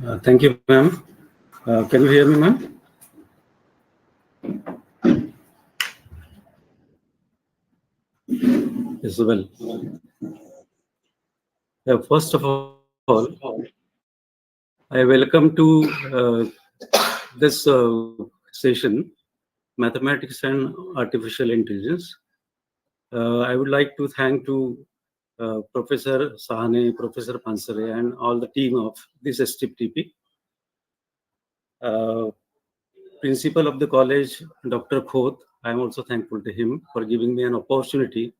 Thank you, ma'am. Can you hear me, ma'am? Yes, well. First of all, I welcome to this session, Mathematics and Artificial Intelligence. I would like to thank Professor Sahane, Professor Pansare, and all the team of this STTP. Principal of the college, Dr. Khoth, I am also thankful to him for giving me an opportunity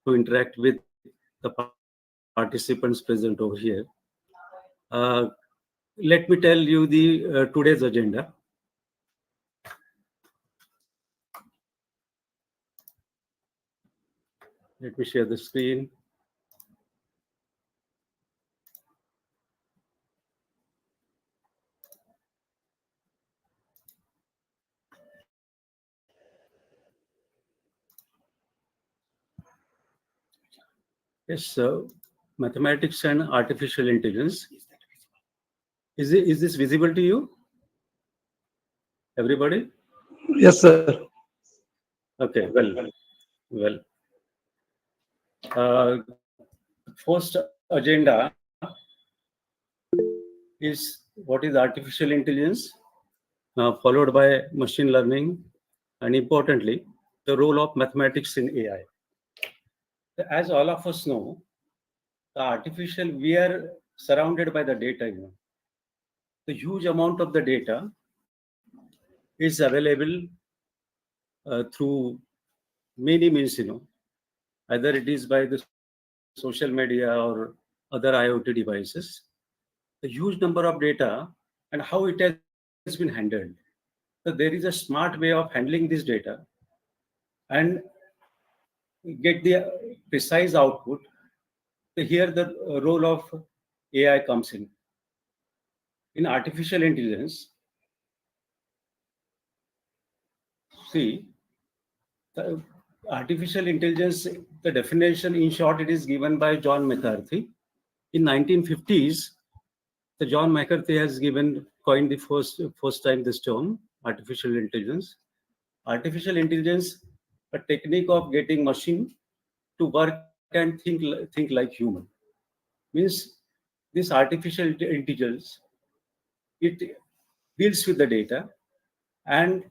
to interact with the participants present over here. Let me tell you the today's agenda. Let me share the screen. Yes, so mathematics and artificial intelligence. Is this visible to you? Everybody? Yes, sir. Okay, well. First agenda is what is artificial intelligence, followed by machine learning, and importantly, the role of mathematics in AI. As all of us know, we are surrounded by the data. The huge amount of the data is available through many means, either it is by the social media or other IoT devices. The huge number of data and how it has been handled. So there is a smart way of handling this data and get the precise output. So here the role of AI comes in. In artificial intelligence, see, the artificial intelligence, the definition in short, it is given by John McCarthy. In 1950s, the John McCarthy has coined the first time this term, artificial intelligence. Artificial intelligence, a technique of getting machine to work and think like human. Means this artificial intelligence, it deals with the data and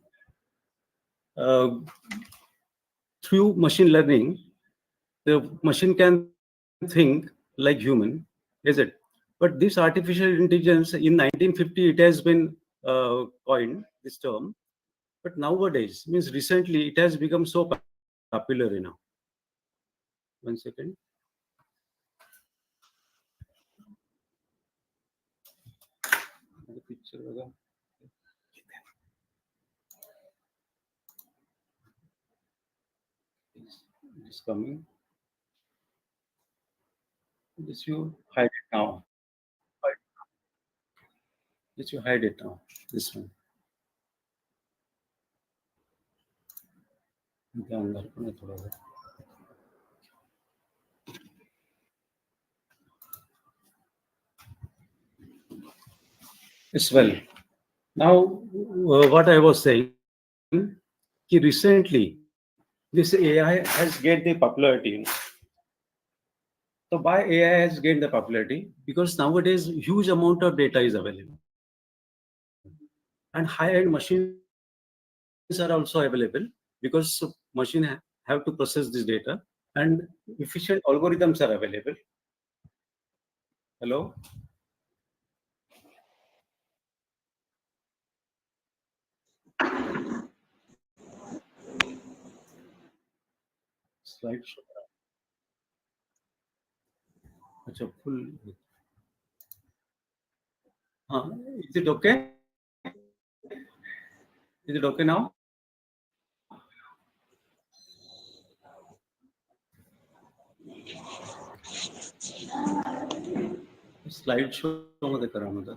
through machine learning, the machine can think like human, is it? But this artificial intelligence in 1950, it has been coined, this term. But nowadays, means recently, it has become so popular now. 1 second. The picture is coming. This you hide it now. This you hide it now. This one. Yes, well. Now, what I was saying, recently, this AI has gained the popularity. So why AI has gained the popularity? Because nowadays, huge amount of data is available. And high-end machines are also available because machine have to process this data and efficient algorithms are available. Hello? Slide show. Achha, full. Is it okay? Is it okay now? Slide show मध्ये करा मला.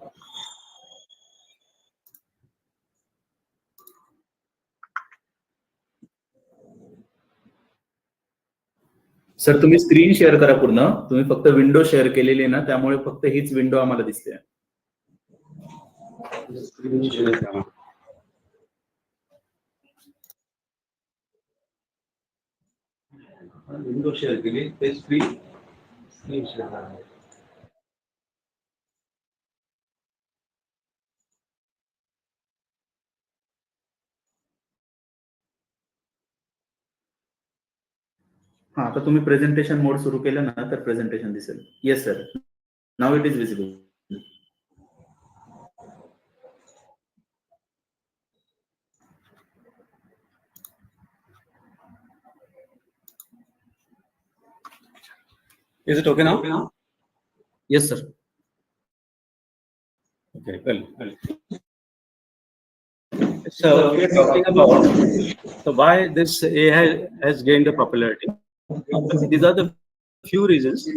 Sir तुम्ही screen share करा पूर्ण. तुम्ही फक्त window share केलेली आहे ना, त्यामुळे फक्त हीच विंडो आम्हाला दिसते. विंडो शेयर के लिए पेज फ्री स्क्रीन शेयर करना है. हाँ, तर तुम्ही प्रेझेंटेशन मोड सुरू केलं ना तर प्रेझेंटेशन दिसेल. Yes sir, now it is visible. Is it okay now? Yes sir. Okay, well. So we are talking about why this AI has gained a popularity. These are the few reasons.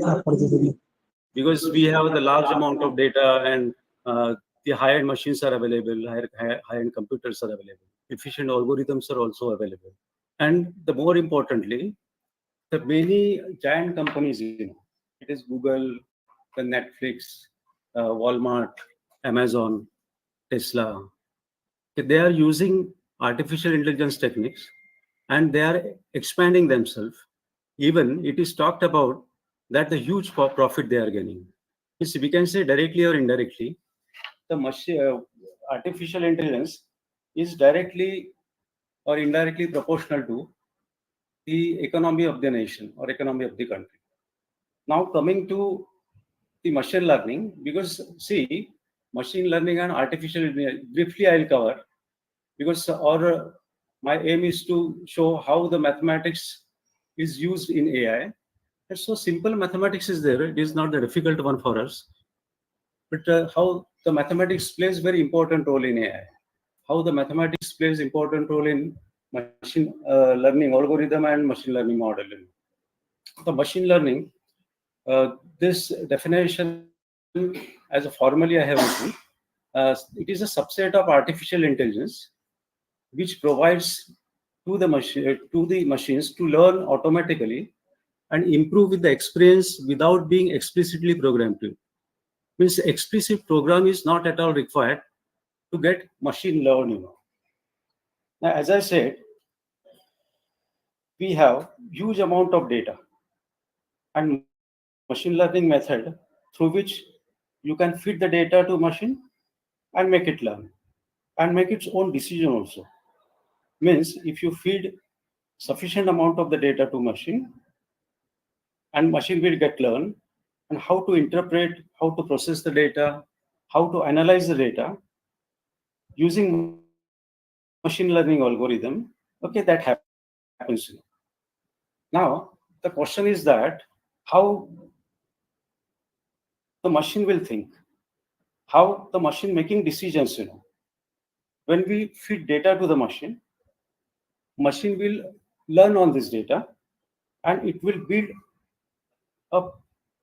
Because we have the large amount of data and the high-end machines are available, high-end computers are available, efficient algorithms are also available. And the more importantly, the many giant companies, it is Google, the Netflix, Walmart, Amazon, Tesla, they are using artificial intelligence techniques and they are expanding themselves. Even it is talked about that the huge profit they are gaining. We can say directly or indirectly, the artificial intelligence is directly or indirectly proportional to the economy of the nation or economy of the country. Now coming to the machine learning, because see, machine learning and artificial intelligence, briefly I'll cover, because my aim is to show how the mathematics is used in AI. And so simple mathematics is there. It is not the difficult one for us, but how the mathematics plays very important role in AI. How the mathematics plays important role in machine learning algorithm and machine learning model. The machine learning, this definition as a formally I have written, it is a subset of artificial intelligence which provides to the machines to learn automatically and improve with the experience without being explicitly programmed to. Means explicit program is not at all required to get machine learning. Now, as I said, we have huge amount of data and machine learning method through which you can feed the data to machine and make it learn and make its own decision also. Means if you feed sufficient amount of the data to machine and machine will get learn and how to interpret, how to process the data, how to analyze the data using machine learning algorithm. Okay, that happens. Now the question is that how the machine will think, how the machine making decisions. When we feed data to the machine will learn on this data and it will build a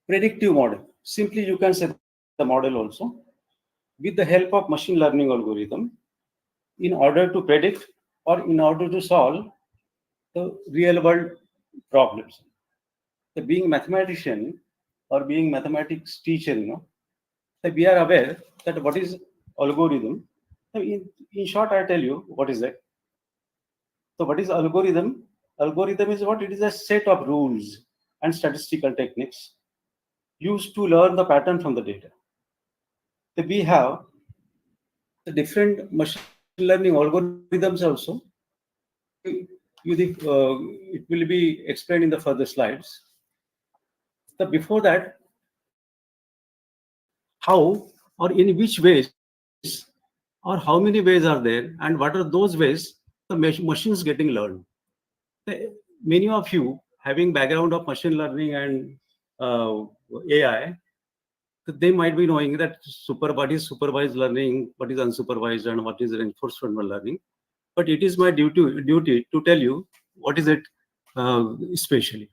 predictive model. Simply you can say the model also with the help of machine learning algorithm in order to predict or in order to solve the real world problems. So being mathematician or being mathematics teacher, so we are aware that what is algorithm. So in short, I tell you what is that. So what is algorithm? Algorithm is what? It is a set of rules and statistical techniques used to learn the pattern from the data. So we have the different machine learning algorithms also. It will be explained in the further slides. So before that, how or in which ways or how many ways are there and what are those ways the machines getting learned. Many of you having background of machine learning and AI, they might be knowing that what is supervised learning, what is unsupervised, and what is reinforcement learning. But it is my duty to tell you what is it especially.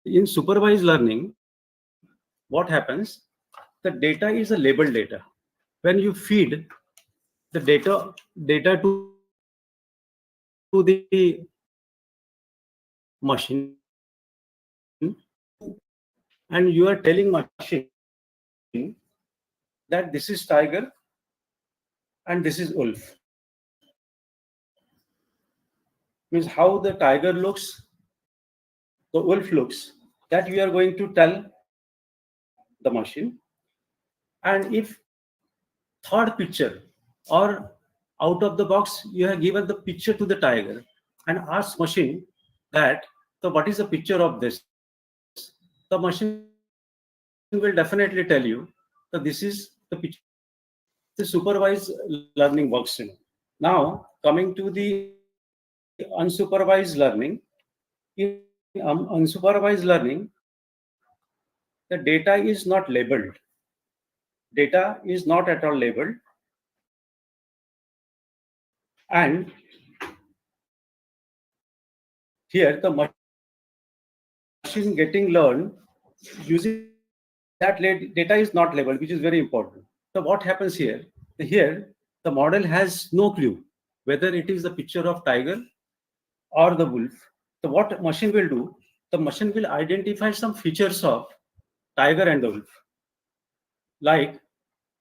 In supervised learning, what happens? The data is a labeled data. When you feed the data to the machine, and you are telling machine that this is tiger and this is wolf. Means how the tiger looks, the wolf looks, that we are going to tell the machine. And if third picture or out of the box you have given the picture to the tiger and ask machine that, so what is the picture of this, the machine will definitely tell you that this is the picture of this. The supervised learning works. Now coming to the unsupervised learning. In unsupervised learning, the data is not labeled. Data is not at all labeled. And here the machine getting learned using that data is not labeled, which is very important. So what happens here? Here the model has no clue whether it is the picture of tiger or the wolf. So what machine will do? The machine will identify some features of tiger and the wolf, like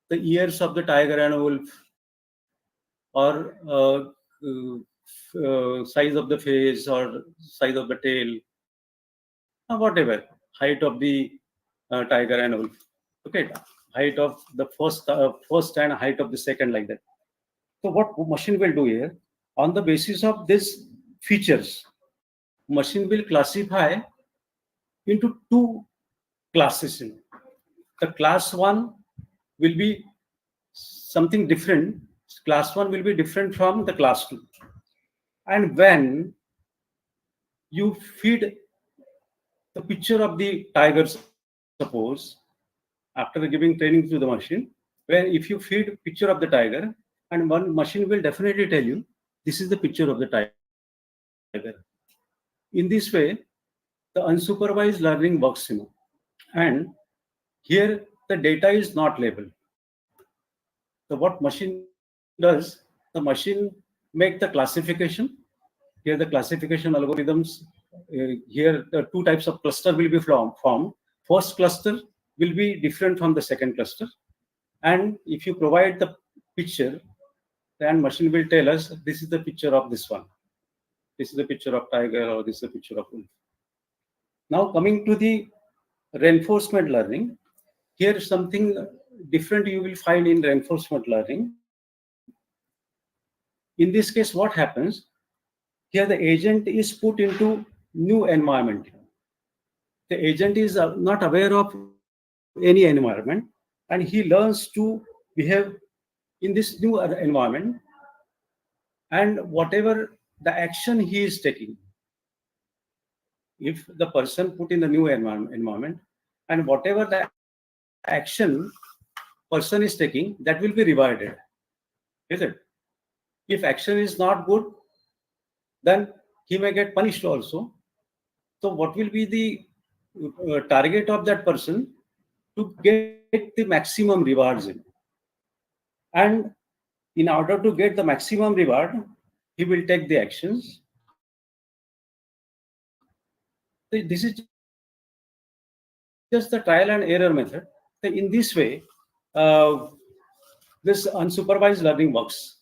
the ears of the tiger and wolf, or size of the face or size of the tail, whatever, height of the tiger and wolf. Okay, height of the first and height of the second, like that. So what machine will do here, on the basis of these features, machine will classify into two classes. The class one will be something different. Class one will be different from the class two. And when you feed the picture of the tiger, suppose, after giving training to the machine, where if you feed picture of the tiger, and one machine will definitely tell you this is the picture of the tiger. In this way, the unsupervised learning works. And here the data is not labeled. So what machine does, the machine make the classification. Here the classification algorithms, here the two types of cluster will be formed. First cluster will be different from the second cluster. And if you provide the picture, then machine will tell us this is the picture of this one. This is the picture of tiger, or this is the picture of wolf. Now coming to the reinforcement learning, here something different you will find in reinforcement learning. In this case, what happens? Here the agent is put into new environment. The agent is not aware of any environment, and he learns to behave in this new environment. And whatever the action he is taking, if the person put in the new environment, and whatever the action person is taking, that will be rewarded. Is it? If action is not good, then he may get punished also. So what will be the target of that person? To get the maximum rewards in. And in order to get the maximum reward, he will take the actions. This is just the trial and error method. In this way, this unsupervised learning works.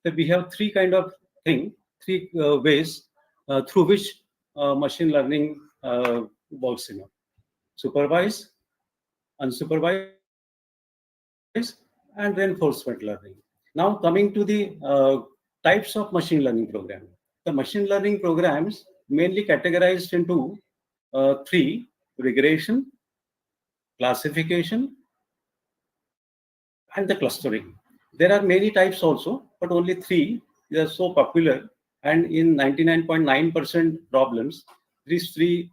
So we have three kind of thing, three ways through which machine learning works. Supervised, unsupervised, and reinforcement learning. Now coming to the types of machine learning program. The machine learning programs mainly categorized into three: regression, classification, and the clustering. There are many types also, but only three. They are so popular, and in 99.9% problems, these three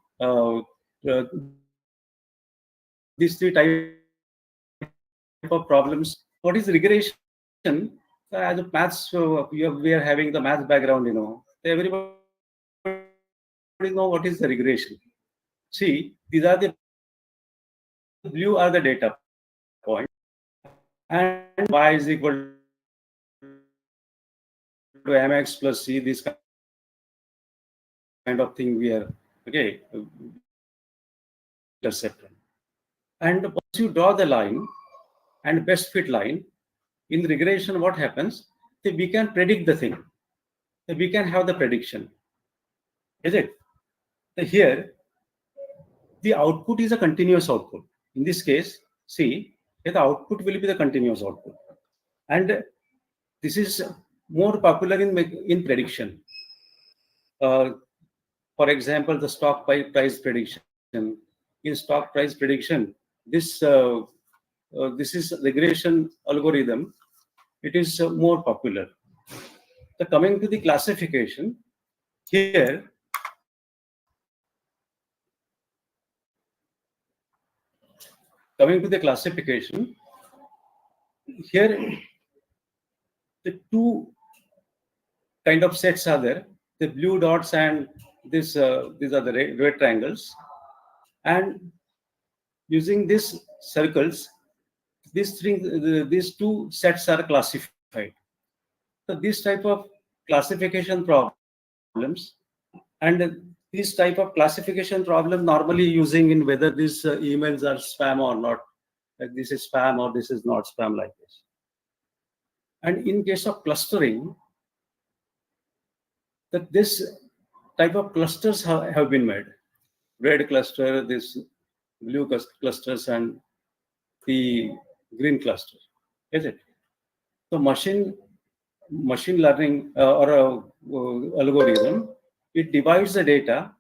these three type of problems. What is regression? As a maths, we are having the maths background. Everybody know what is the regression. See, these are the blue are the data point, and y is equal to mx plus c. This kind of thing we are we are intercepting. And once you draw the line, the line will be crossed. Then what will happen? The machine will and best fit line, in regression, what happens? That we can predict the thing. That we can have the prediction. Is it? So here, the output is a continuous output. In this case, see, the output will be the continuous output. And this is more popular in prediction. For example, the stock price prediction. In stock price prediction, this is regression algorithm. It is more popular. So coming to the classification, here coming to the classification, here the two kind of sets are there. The blue dots and these are the red triangles. And using these circles, these two sets are classified. So this type of classification problems, and this type of classification problem normally using in whether these emails are spam or not, like this is spam or this is not spam, like this. And in case of clustering, that this type of clusters have been made. Red cluster, this blue clusters, and the green cluster. Is it? So machine learning or algorithm, it divides the data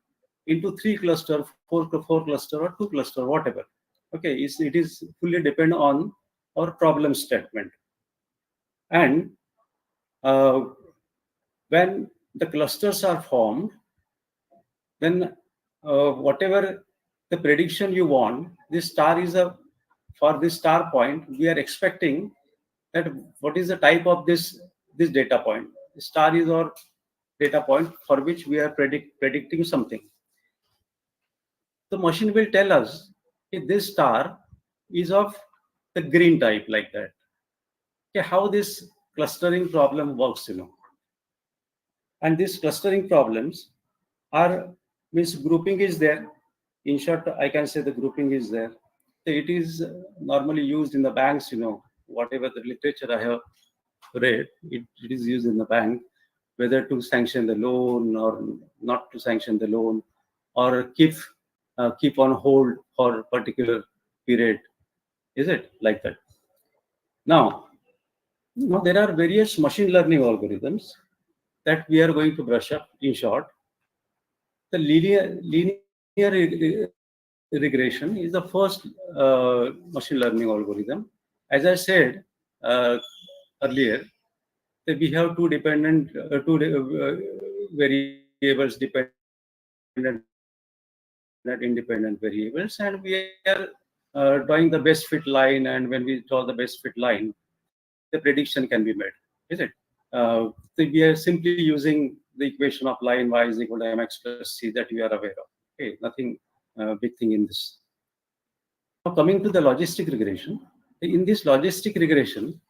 into 3 cluster, 4 cluster, or 2 cluster, whatever. Okay, it is fully depend on our problem statement. And when the clusters are formed, then whatever the prediction you want, this star is for this star point, we are expecting that what is the type of this data point. The star is our data point for which we are predicting something. The machine will tell us if this star is of the green type, like that. Okay, how this clustering problem works, And these clustering problems means grouping is there. In short, I can say the grouping is there. It is normally used in the banks, whatever the literature I have read, it is used in the bank, whether to sanction the loan or not to sanction the loan, or keep on hold for a particular period. Is it like that? Now there are various machine learning algorithms that we are going to brush up in short. The linear regression is the first machine learning algorithm. As I said earlier, that we have two variables, dependent and independent variables, and we are drawing the best fit line. And when we draw the best fit line, the prediction can be made. Is it? So we are simply using the equation of line y is equal to mx plus c that you are aware of. Okay, nothing big thing in this. Now coming to the logistic regression. In this logistic regression,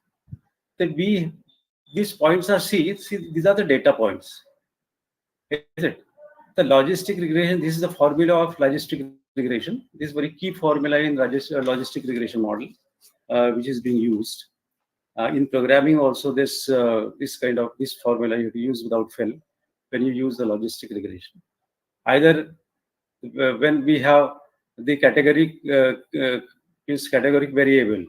these points are these are the data points. Is it? The logistic regression, this is the formula of logistic regression. This is very key formula in logistic regression model, which is being used. In programming also, this formula you have to use without fail when you use the logistic regression. Either when we have the categoric variable,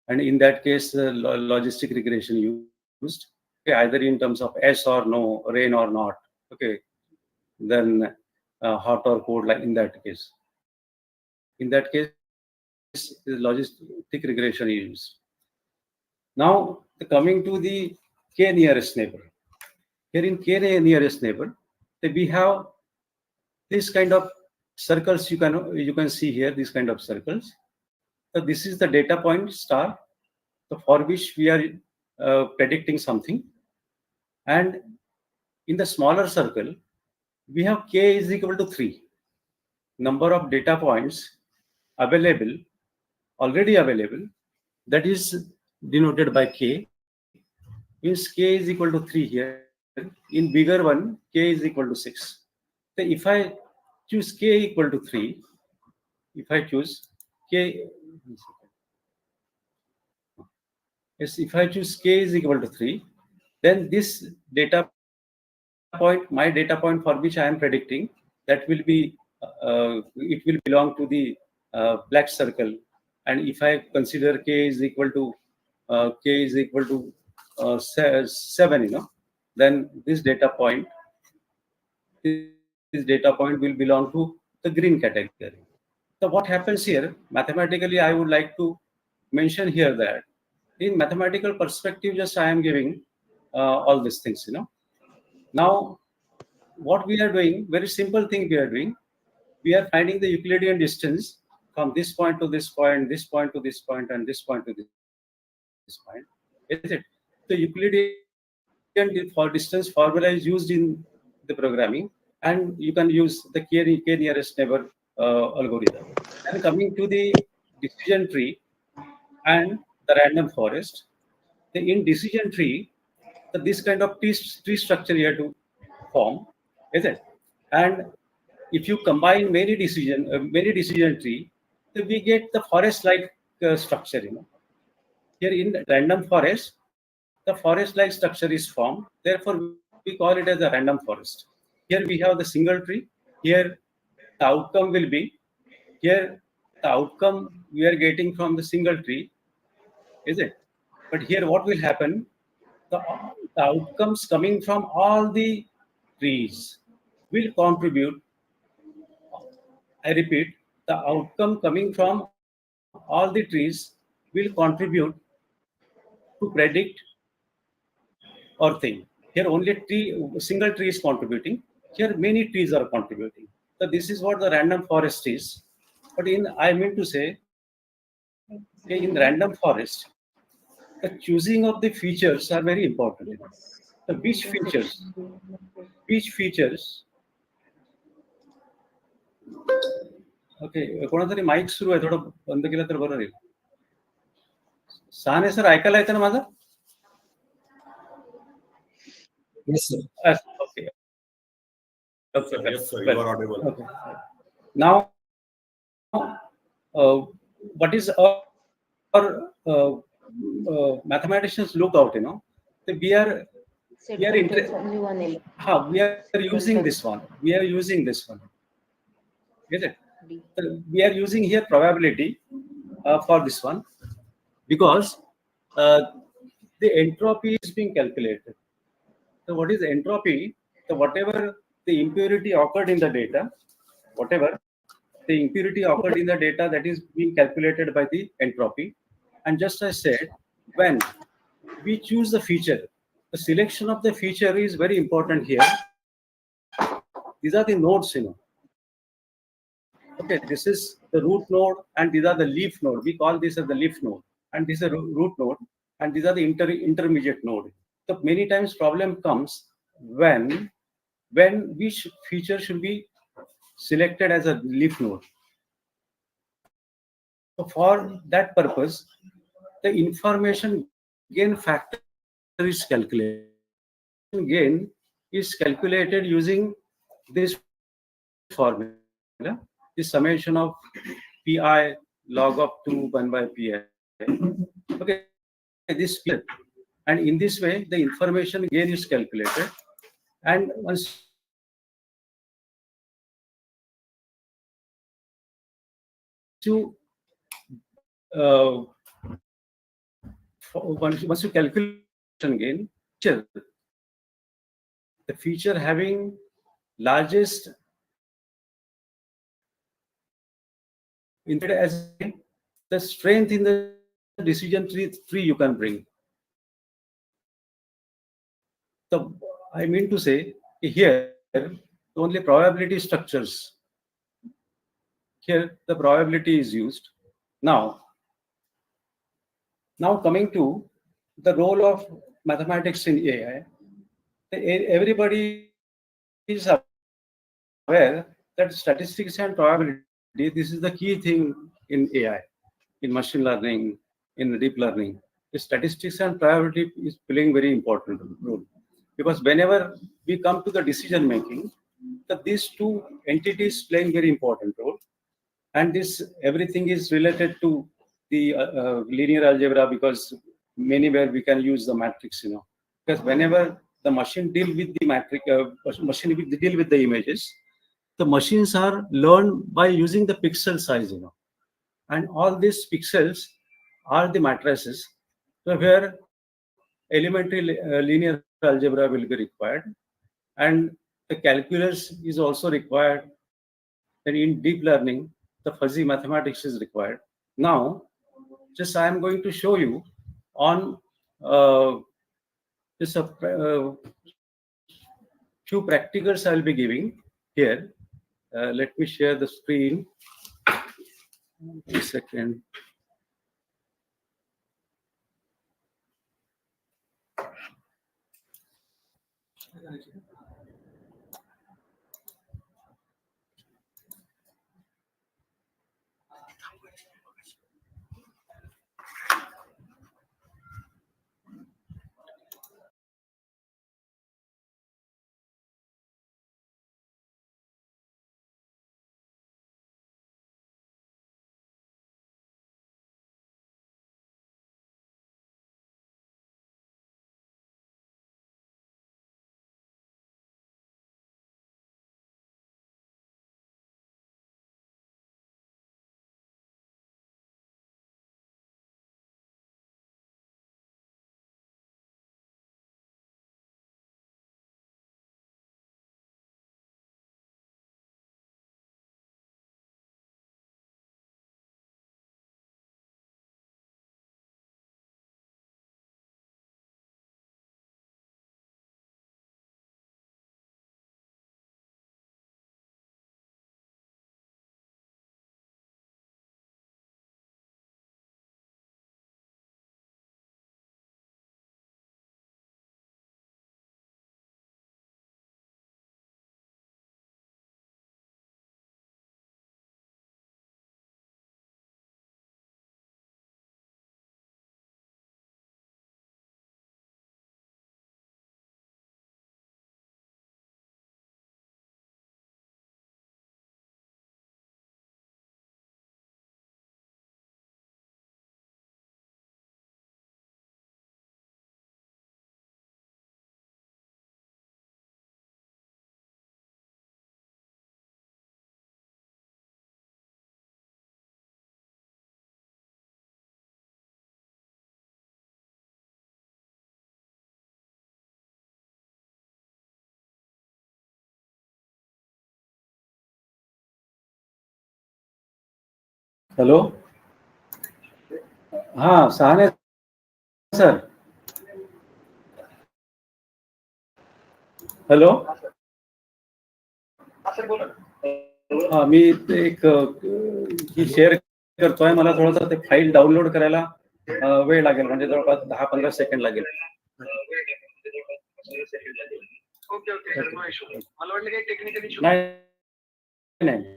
and in that case logistic regression used, okay, either in terms of yes or no, rain or not, okay, then hot or cold, like in that case. In that case, logistic regression is used. Now coming to the k nearest neighbor. Here in k nearest neighbor, we have this kind of circles. You can see here these kind of circles. So this is the data point star, for which we are predicting something. And in the smaller circle, we have k is equal to 3. Number of data points already available, that is denoted by k. Means k is equal to 3 here. In bigger one, k is equal to 6. So if I choose k equal to 3, if I choose k, is if I choose k is equal to 3, then this data point, my data point for which I am predicting, that will be, it will belong to the black circle. And if I consider k is equal to 7, then this data point will belong to the green category. So what happens here, mathematically, I would like to mention here that in mathematical perspective, just I am giving all these things, Now, what we are doing, very simple thing we are doing, we are finding the Euclidean distance from this point to this point, this point to this point, and this point to this point. Is it? The Euclidean for distance formula is used in the programming, and you can use the k nearest neighbor algorithm. And coming to the decision tree and the random forest, in decision tree, this kind of tree structure you have to form, is it? And if you combine many decision tree, then we get the forest-like structure. Here in the random forest, the forest-like structure is formed. Therefore, we call it as a random forest. Here we have the single tree. Here the outcome will be, here the outcome we are getting from the single tree, is it? But here what will happen? The outcomes coming from all the trees will contribute. I repeat, the outcome coming from all the trees will contribute to predict or thing. Here only single tree is contributing. Here many trees are contributing. So this is what the random forest is. But I mean to say, in random forest, the choosing of the features are very important. So which features okay कोणातरी mic सुरू आहे थोडं बंद केलं तर बरं राहील Sahane sir ऐकायला येतं ना माझं Yes, sir. Okay. Yes, sir. You are audible. Okay. Now, what is our mathematicians look out? We are using this one. We are using this one. Is it? We are using here probability for this one because the entropy is being calculated. So what is entropy? So whatever the impurity occurred in the data, that is being calculated by the entropy. And just as I said, when we choose the feature, the selection of the feature is very important here. These are the nodes, Okay, this is the root node, and these are the leaf node. We call this as the leaf node, and this is a root node, and these are the intermediate node. So many times problem comes when which feature should be selected as a leaf node. So for that purpose, the information gain factor is calculated. Gain is calculated using this formula, the summation of pi log of 2 1 by pi. Okay, this period. And in this way, the information gain is calculated. And once you calculate gain, the feature having largest as the strength in the decision tree you can bring. So I mean to say here only probability structures. Here the probability is used. Now coming to the role of mathematics in AI, everybody is aware that statistics and probability, this is the key thing in AI, in machine learning, in deep learning. The statistics and probability is playing very important role. Because whenever we come to the decision making, these two entities playing very important role. And this everything is related to the linear algebra because many where we can use the matrix, because whenever the machine deal with the matrix, machine will deal with the images, the machines are learned by using the pixel size, and all these pixels are the matrices, so where elementary linear algebra will be required, and the calculus is also required, and in deep learning, the fuzzy mathematics is required. Now, just I am going to show you on just a few practicals I will be giving here. Let me share the screen. 1 second. Hello. हाँ Sahane sir. Hello. हा मी एक ही share करतोय. मला थोडंसं ते file download करायला वेळ लागेल, म्हणजे जवळपास 10-15 सेकंड लागेल. Okay okay sir, no issue. मला वाटलं काही टेक्निकल इशू. नाही.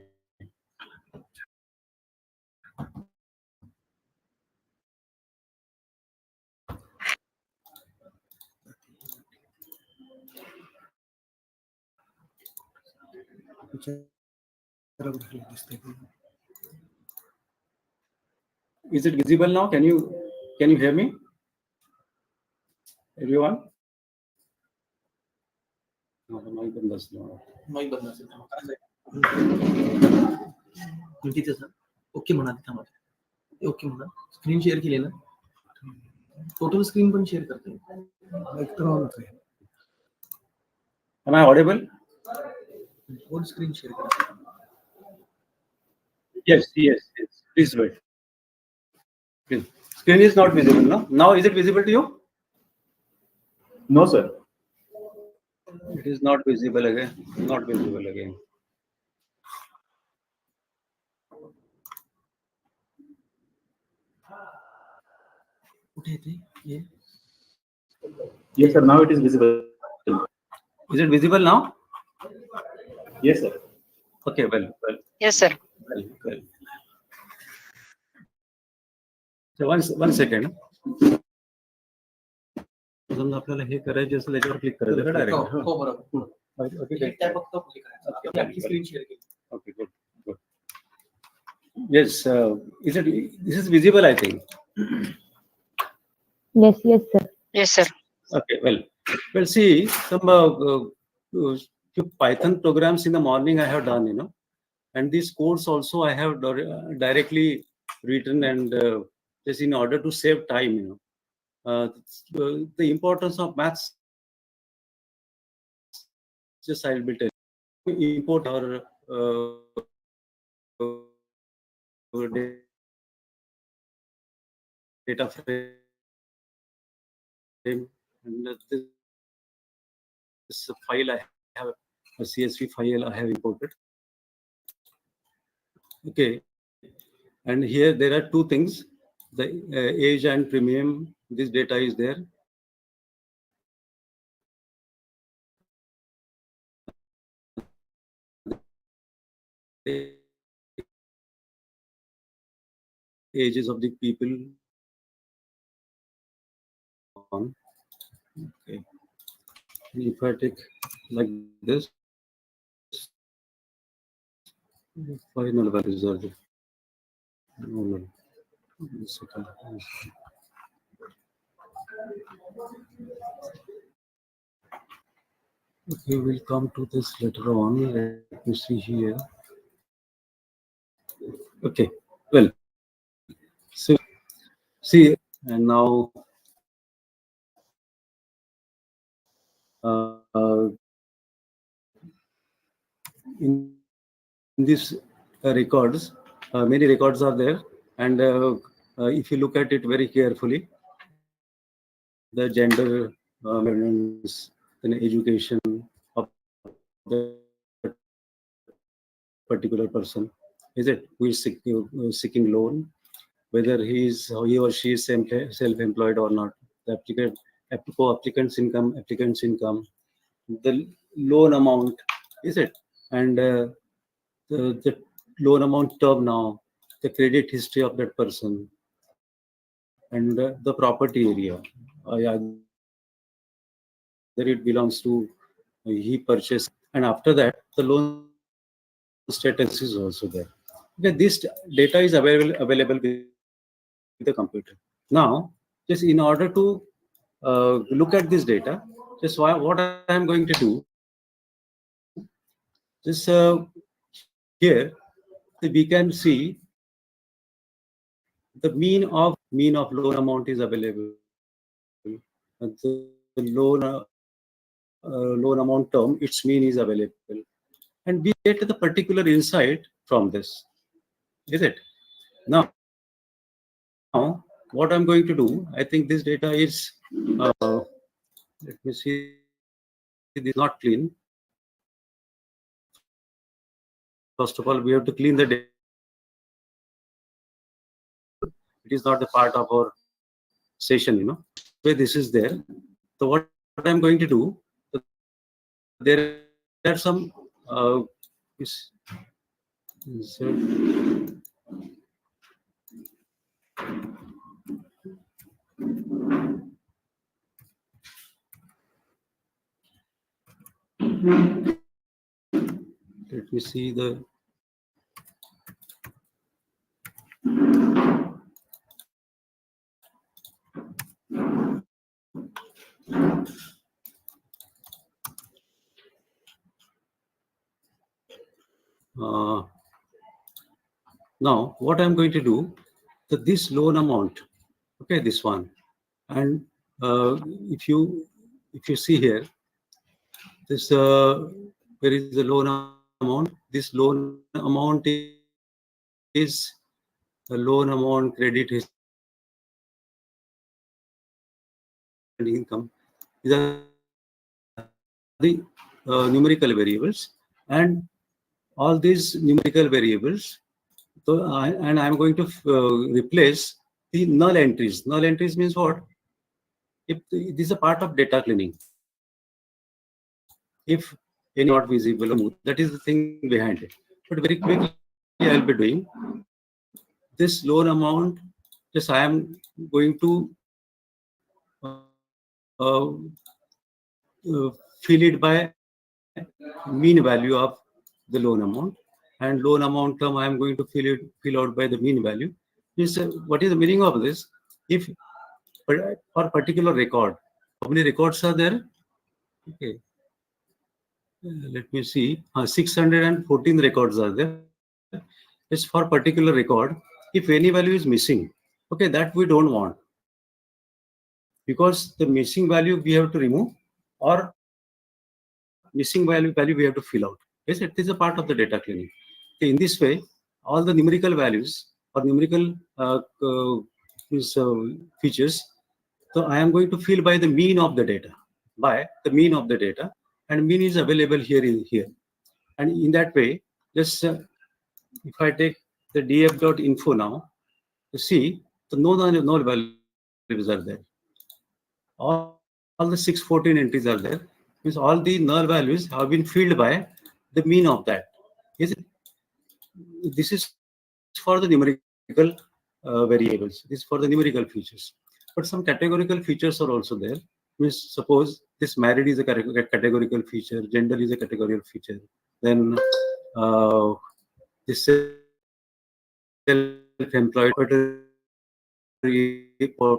Is it visible now? Can you hear me, everyone? Mic बंद असलं. माईक बंद असेल तिथे सर. ओके म्हणा त्यामध्ये. ओके म्हणा. स्क्रीन शेअर केली ना, टोटल स्क्रीन पण शेअर करते. Am I audible? Full screen share करा. Yes. Please wait. Screen is not visible now. Now is it visible to you? No sir. It is not visible again. Not visible again. कुठे येते ये? Yes, sir. Now it is visible. Is it visible now? Yes, sir. Okay, well. Yes, sir. Well. So one second. समजा आपल्याला हे करायचे असेल त्याच्यावर click करायचं direct. हो बरोबर. ओके. टॅब फक्त क्लिक करायचं. आपली स्क्रीन शेअर केली. Okay, good. Yes, this is visible, I think. Yes, yes, sir. Yes, sir. Okay, well, see, some few Python programs in the morning I have done, and these codes also I have directly written, and just in order to save time, the importance of maths, just I'll be telling. Import our data frame, and this file I have, a CSV file I have imported. Okay, and here there are two things: the age and premium. This data is there. The ages of the people on. Okay, if I take like this, final values are there. No. Second. Okay, we'll come to this later on. Let me see here. Okay, well, so see, and now in these records, many records are there, and if you look at it very carefully, the gender, then education of the particular person, is it, who is seeking loan, whether he or she is self-employed or not, the applicant's income, the loan amount, is it, and the loan amount term now, the credit history of that person, and the property area. Whether it belongs to he purchased, and after that the loan status is also there. Okay, this data is available with the computer. Now, just in order to look at this data, just what I am going to do, just here we can see the mean of loan amount is available. The loan amount term, its mean is available, and we get the particular insight from this. Is it? Now, what I'm going to do, I think this data is, let me see, it is not clean. First of all, we have to clean the data. It is not the part of our session, where this is there. So what I'm going to do, there are some let me see the now what I'm going to do, that this loan amount, okay, this one, and if you see here, this where is the loan amount? This loan amount is the loan amount, credit history, and income. These are the numerical variables, and all these numerical variables. So, I'm going to replace the null entries. Null entries means what? If this is a part of data cleaning. If any not visible, that is the thing behind it. But very quickly, I'll be doing this loan amount. Just I am going to fill it by mean value of the loan amount, and loan amount term I am going to fill out by the mean value. What is the meaning of this? If for particular record. How many records are there? Okay. Let me see. 614 records are there. It's for particular record. If any value is missing, okay, that we don't want, because the missing value we have to remove, or missing value we have to fill out. Yes, it is a part of the data cleaning. Okay, in this way, all the numerical values or numerical features, so I am going to fill by the mean of the data, and mean is available here. And in that way, just if I take the df.info now, you see the no values are there. All the 614 entries are there. Means all the null values have been filled by the mean of that. Is it? This is for the numerical variables. This is for the numerical features. But some categorical features are also there. Means suppose this married is a categorical feature, gender is a categorical feature. Then this self-employed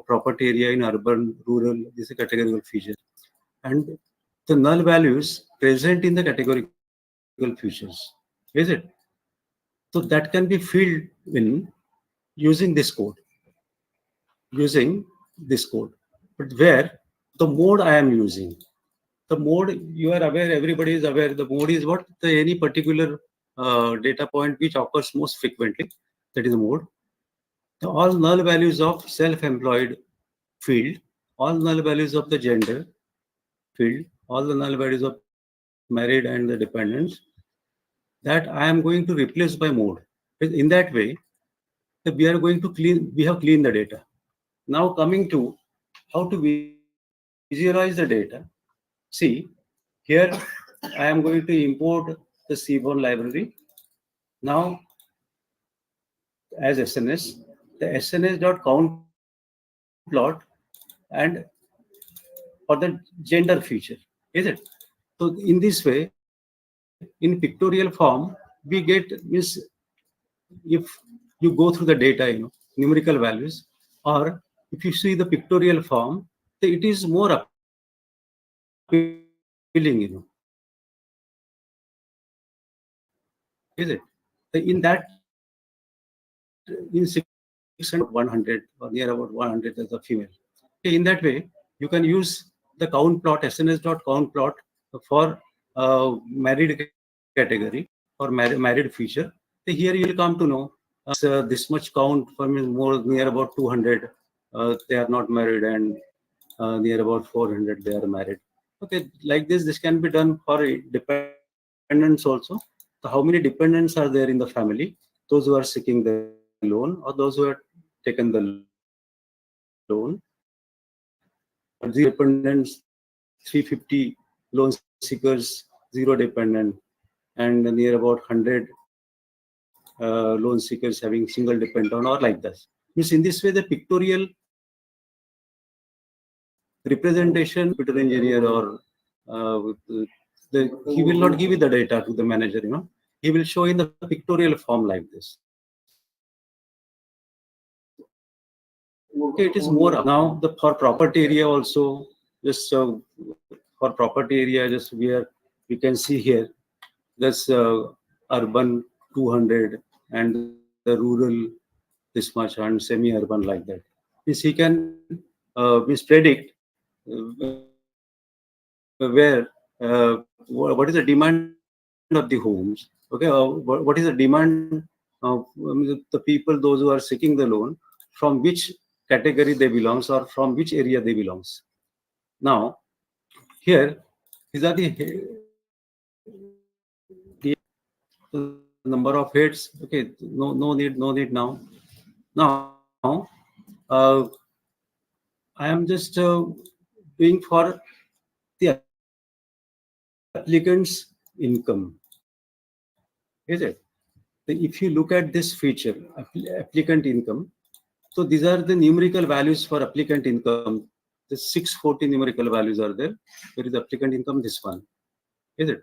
property area in urban, rural, this is a categorical feature. And the null values present in the categorical features. Is it? So that can be filled in using this code. But where the mode I am using, the mode you are aware, everybody is aware, the mode is what? Any particular data point which occurs most frequently, that is the mode. All null values of self-employed field, all null values of the gender field, all the null values of married and the dependents, that I am going to replace by mode. In that way, we are going to we have cleaned the data. Now coming to how to visualize the data. See, here I am going to import the Seaborn library. Now, as SNS, the SNS.count plot and for the gender feature, is it? So in this way, in pictorial form, we get, means if you go through the data, numerical values, or if you see the pictorial form, it is more appealing, is it? In that, in 100 or near about 100 as a female. In that way, you can use the count plot, SNS.count plot for married category or married feature. Here you will come to know this much count for more near about 200 they are not married, and near about 400 they are married. Okay, like this can be done for dependents also. So how many dependents are there in the family? Those who are seeking the loan or those who have taken the loan. The dependents, 350 loan seekers, 0 dependent, and near about 100 loan seekers having single dependent, or like this. Means in this way, the pictorial representation, computer engineer or he will not give you the data to the manager, he will show in the pictorial form like this. Okay, it is more now for property area also. Just for property area, just we can see here this urban 200 and the rural this much and semi-urban like that. Means he can predict where what is the demand of the homes. Okay, what is the demand of the people, those who are seeking the loan, from which category they belongs or from which area they belongs. Now, here these are the number of heads. Okay, no need now. Now, I am just doing for the applicant's income. Is it? If you look at this feature, applicant income, so these are the numerical values for applicant income. The 640 numerical values are there. There is applicant income, this one. Is it?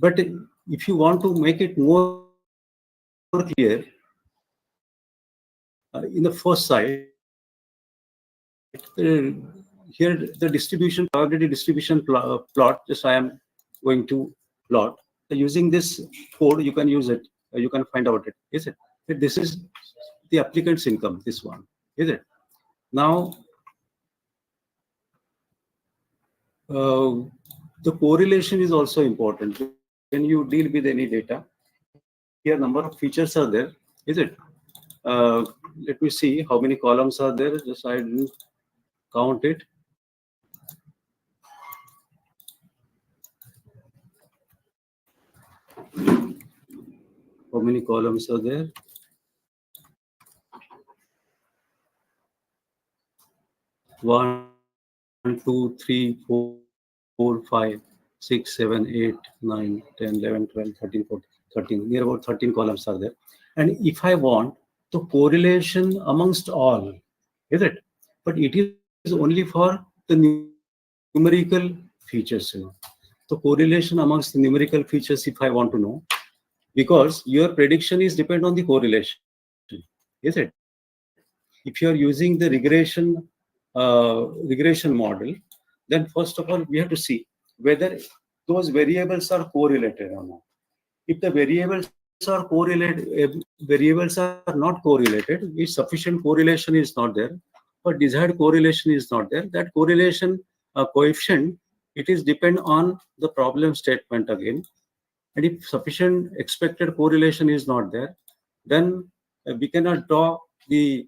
But if you want to make it more clear, in the first side, Here the distribution, probability distribution plot, just I am going to plot. Using this code, you can use it. You can find out it. Is it? This is the applicant's income. This one. Is it? Now, the correlation is also important when you deal with any data. Here, number of features are there. Is it? Let me see how many columns are there. Just I didn't count it. How many columns are there? One, 2, 3, 4, 5, 6, 7, 8, 9, 10, 11, 12, 13, 14, 13. Near about 13 columns are there. And if I want the correlation amongst all, is it? But it is only for the numerical features. The correlation amongst the numerical features, if I want to know, because your prediction is depend on the correlation, is it? If you are using the regression model, then first of all we have to see whether those variables are correlated or not. If the variables are correlated, variables are not correlated, if sufficient correlation is not there, or desired correlation is not there, that correlation coefficient, it is depend on the problem statement again. And if sufficient expected correlation is not there, then we cannot draw the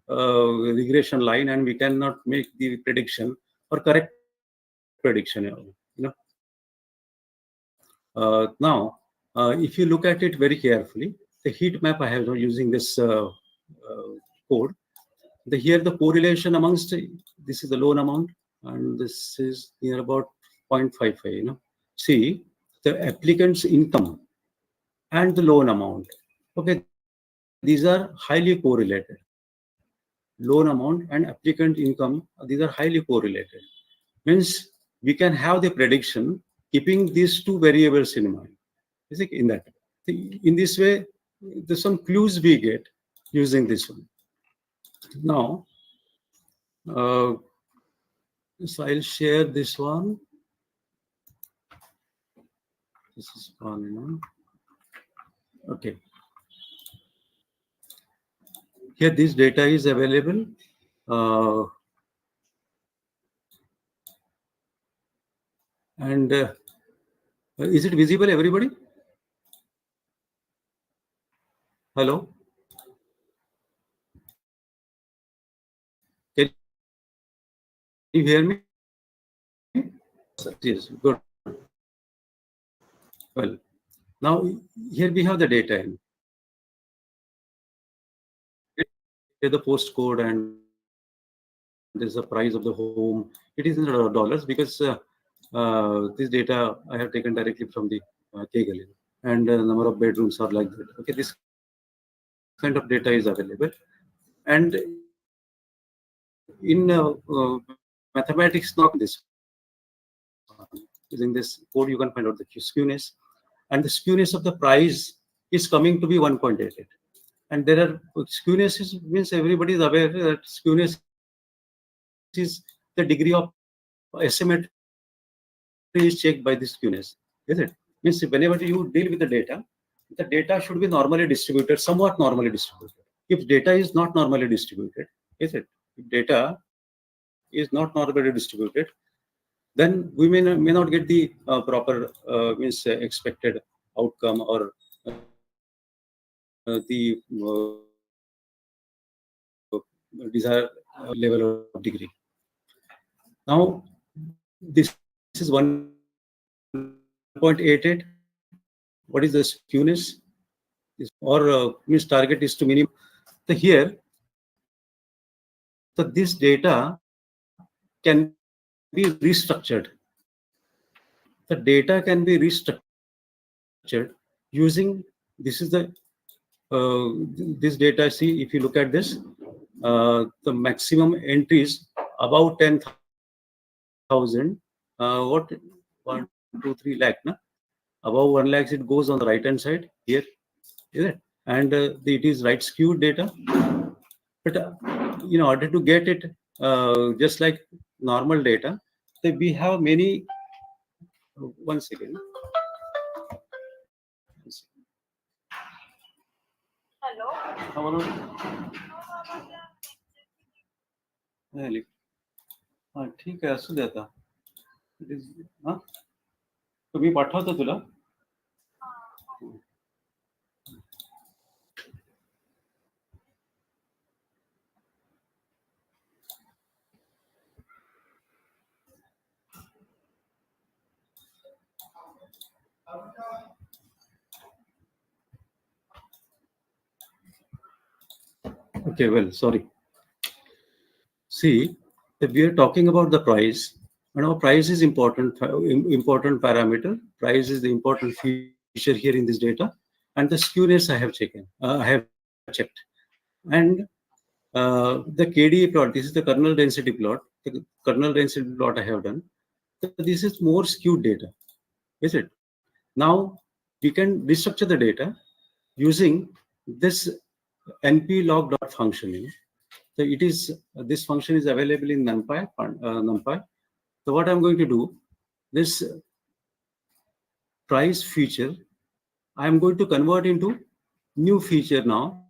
regression line, and we cannot make the prediction or correct prediction. Now, if you look at it very carefully, the heat map I have using this code. Here the correlation amongst, this is the loan amount, and this is near about 0.55. See the applicant's income and the loan amount. Okay, these are highly correlated. Loan amount and applicant income, these are highly correlated. Means we can have the prediction keeping these two variables in mind. Is it? In this way, there's some clues we get using this one. Now, so I'll share this one. This is one. Okay. Here, this data is available. And is it visible, everybody? Hello? Can you hear me? Yes, good. Well, now here we have the data. Here the postcode, and there's the price of the home. It is in dollars because this data I have taken directly from the Kaggle, and number of bedrooms are like that. Okay, this kind of data is available, and in mathematics, not this. Using this code, you can find out the skewness, and the skewness of the price is coming to be 1.88. And there are skewness means everybody is aware that skewness is the degree of asymmetry is checked by the skewness. Is it? Means whenever you deal with the data should be normally distributed, somewhat normally distributed. If data is not normally distributed, is it? If data is not normally distributed, then we may not get the proper means expected outcome or the desired level of degree. Now, this is 1.88. What is the skewness? Or means target is to minimum. So here, so this data can be restructured. The data can be restructured using, this is the this data. See, if you look at this, the maximum entries about 10,000. What 1, 2, 3 lakh? Na? Above 1 lakh, it goes on the right hand side here, is it? And it is right skewed data. But in order to get it, just like normal data, so we have many. One second. Hello हा, बोला. नाही, हा ठीक आहे, असू दे आता. हा, तुम्ही पाठवतो तुला. Okay, well, sorry. See, if we are talking about the price, and our price is important parameter. Price is the important feature here in this data, and the skewness I have checked, and the KDA plot. This is the kernel density plot. The kernel density plot I have done. So this is more skewed data, is it? Now we can restructure the data using this np log dot function. So it is this function is available in NumPy. So what I'm going to do, this price feature, I'm going to convert into new feature now,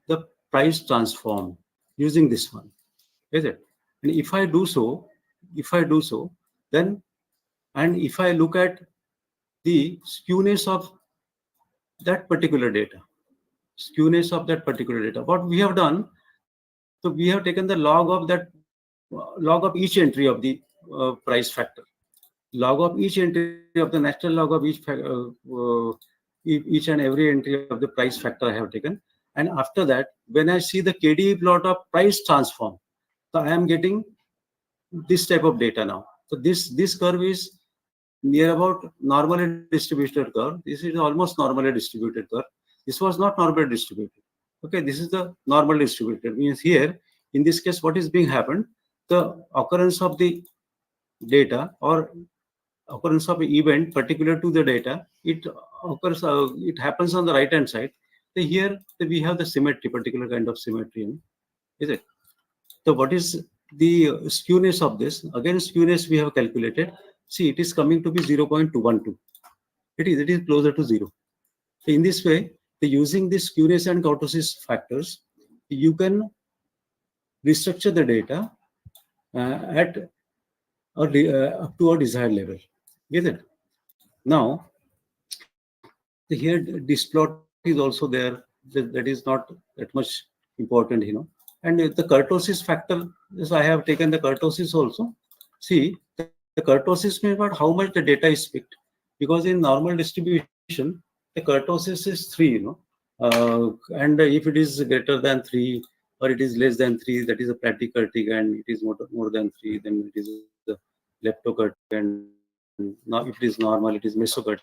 the price transform, using this one, is it? And if I do so, then, and if I look at the skewness of that particular data, what we have done, so we have taken the log of each entry of the price factor, log of each entry of the natural log of each and every entry of the price factor I have taken. And after that, when I see the KDE plot of price transform, so I am getting this type of data now. So this curve is near about normally distributed curve. This is almost normally distributed curve. This was not normally distributed. Okay, this is the normal distributed. Means here, in this case, what is being happened? The occurrence of the data or occurrence of an event particular to the data, it occurs. It happens on the right hand side. So here we have the symmetry, particular kind of symmetry, is it? So what is the skewness of this? Again, skewness we have calculated. See, it is coming to be 0.212. It is closer to 0. So in this way, using this skewness and kurtosis factors, you can restructure the data at up to a desired level. Get it? Now, here this plot is also there. That is not that much important, And the kurtosis factor, yes, I have taken the kurtosis also. See, the kurtosis means about how much the data is picked. Because in normal distribution, the kurtosis is 3, and if it is greater than 3 or it is less than 3, that is a platykurtic, and it is more than 3, then it is the leptokurtic, and now if it is normal, it is mesokurtic.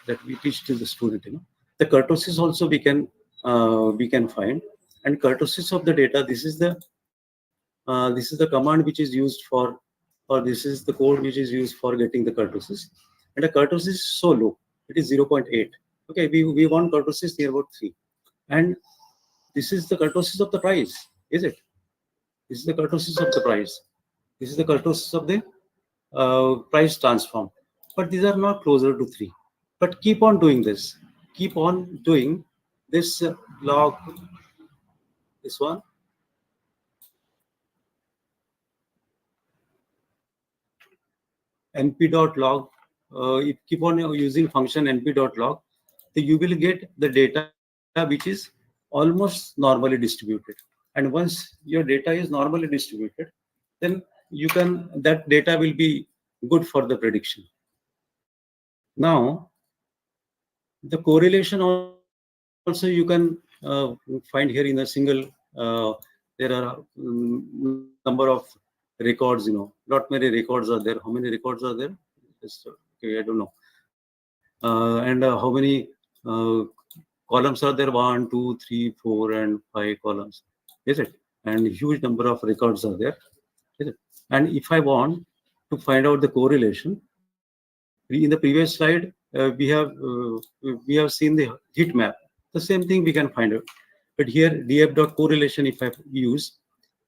That we teach to the student. The kurtosis also we can find, and kurtosis of the data. This is the command which is used for, or this is the code which is used for getting the kurtosis. And the kurtosis is so low, it is 0.8. Okay, we want kurtosis near about 3, and this is the kurtosis of the price, is it? This is the kurtosis of the price. This is the kurtosis of the price transform. But these are not closer to 3. But keep on doing this. Keep on doing this log. This one. np.log. If keep on using function np.log, then you will get the data which is almost normally distributed. And once your data is normally distributed, then that data will be good for the prediction. Now, the correlation also you can find here in a single. There are number of records. Not many records are there. How many records are there? Okay, I don't know. And how many columns are there? 1, 2, 3, 4, and 5 columns. Is it? And huge number of records are there. Is it? And if I want to find out the correlation, in the previous slide we have seen the heat map. The same thing we can find out. But here df.correlation, if I use,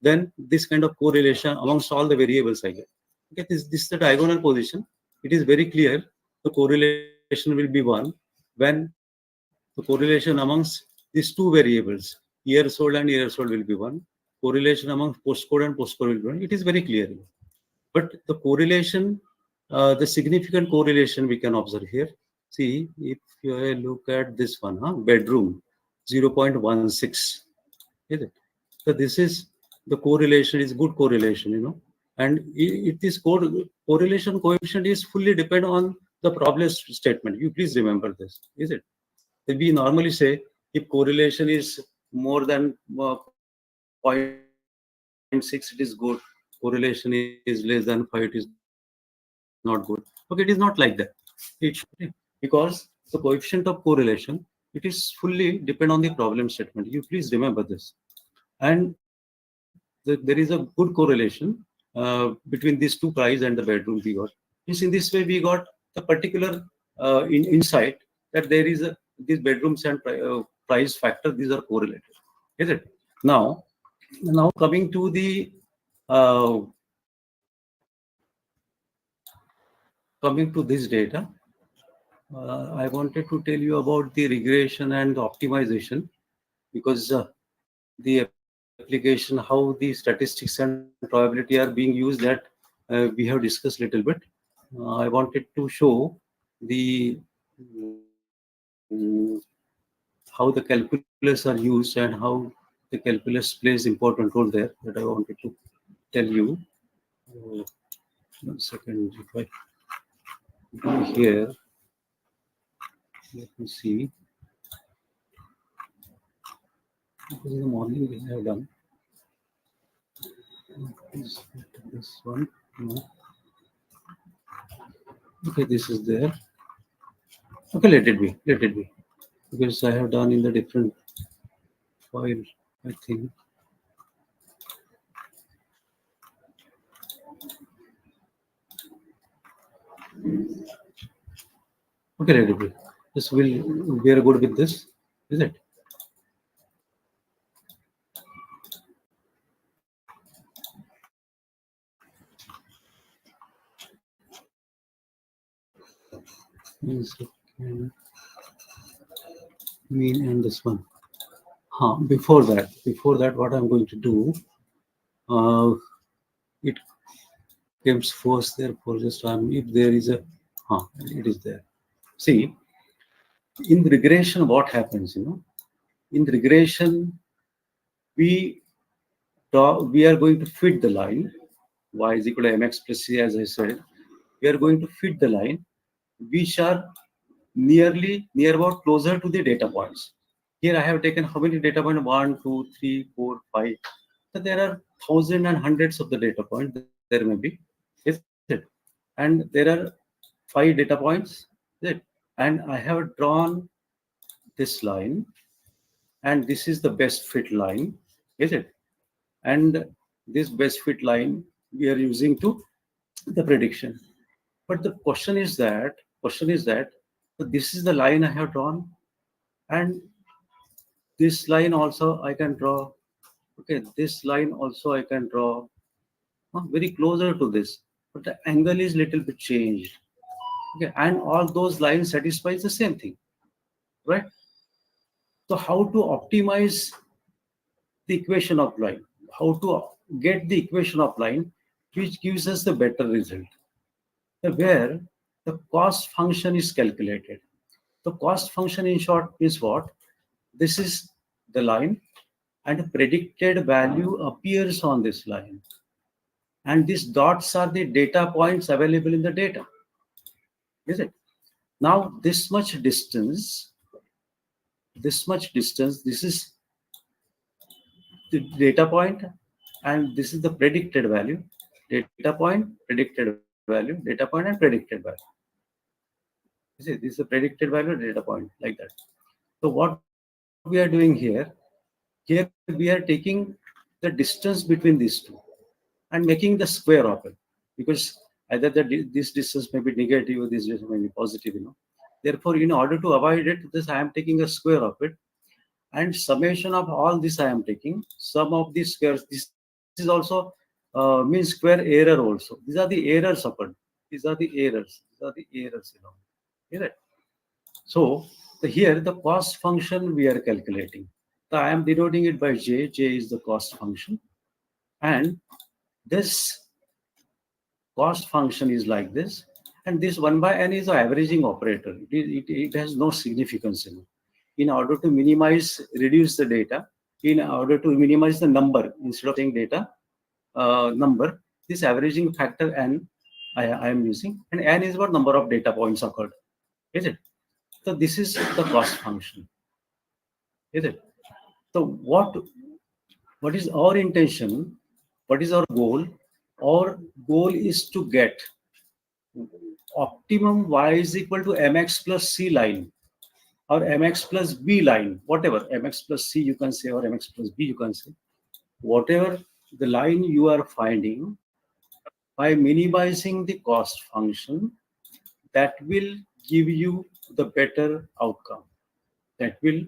then this kind of correlation amongst all the variables I get. Okay, this is the diagonal position. It is very clear the correlation will be 1 when the correlation amongst these two variables, years old and years old, will be 1. Correlation among postcode and postcode will be 1. It is very clear. But the correlation, the significant correlation we can observe here. See, if you look at this one, bedroom, 0.16. Is it? So this is the correlation, is good correlation, and this correlation coefficient is fully depend on the problem statement. You please remember this, is it? We normally say if correlation is more than 0.6, it is good. Correlation is less than 5, it is not good. Okay, it is not like that. Because the coefficient of correlation, it is fully depend on the problem statement. You please remember this. And there is a good correlation between these two price and the bedroom we got. In this way, we got the particular insight that there is these bedrooms and price factor, these are correlated. Is it? Now coming to the coming to this data, I wanted to tell you about the regression and optimization, because the application, how the statistics and probability are being used, that we have discussed a little bit. I wanted to show the how the calculus are used and how the calculus plays important role there, that I wanted to tell you. 1 second, if I go here, let me see. This is the morning we have done. This one, no. Okay, this is there. Okay, let it be, because I have done in the different file, I think. Okay, let it be. This will, we are good with this, is it? Mean and this one. Before that, what I'm going to do, it comes first there for just if there is a, it is there. See, in regression, what happens, in regression, we are going to fit the line, y is equal to mx plus c, as I said. We are going to fit the line which are near about closer to the data points. Here I have taken how many data points? 1, 2, 3, 4, 5. So there are thousands and hundreds of the data points. There may be, is it? And there are 5 data points, is it? And I have drawn this line, and this is the best fit line, is it? And this best fit line we are using to the prediction. But the question is that this is the line I have drawn, and this line also I can draw. Okay, this line also I can draw very closer to this, but the angle is little bit changed. Okay, and all those lines satisfies the same thing, right? So how to optimize the equation of line? How to get the equation of line which gives us the better result? Where the cost function is calculated. The cost function in short is what? This is the line, and a predicted value appears on this line. And these dots are the data points available in the data. Is it? Now this much distance, this is the data point, and this is the predicted value. Data point, predicted value, data point, and predicted value. You see, this is the predicted value, data point, like that. So what we are doing here we are taking the distance between these two and making the square of it, because either this distance may be negative or this distance may be positive, Therefore, in order to avoid it, this I am taking a square of it, and summation of all this I am taking, sum of these squares, this is also mean square error also. These are the errors occurred. These are the errors. These are the errors. Is it? So here the cost function we are calculating. So I am denoting it by J. J is the cost function. And this cost function is like this. And this 1 by n is the averaging operator. It has no significance. In order to minimize, reduce the data, in order to minimize the number, instead of saying data, number, this averaging factor n I am using. And n is what number of data points occurred. Is it? So this is the cost function. Is it? So what is our intention? What is our goal? Our goal is to get optimum y is equal to mx plus c line or mx plus b line, whatever, mx plus c you can say or mx plus b you can say. Whatever the line you are finding, by minimizing the cost function, that will give you the better outcome. That will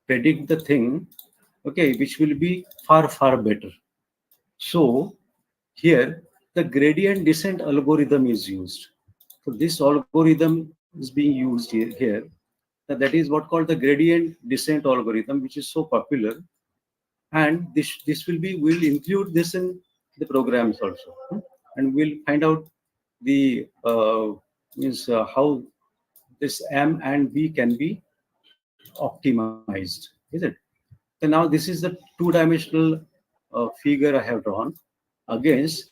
predict the thing, okay, which will be far, far better. So here the gradient descent algorithm is used. So this algorithm is being used here. That is what called the gradient descent algorithm, which is so popular. And this will include this in the programs also, and we'll find out the how this M and B can be optimized, is it? So now this is the two-dimensional figure I have drawn against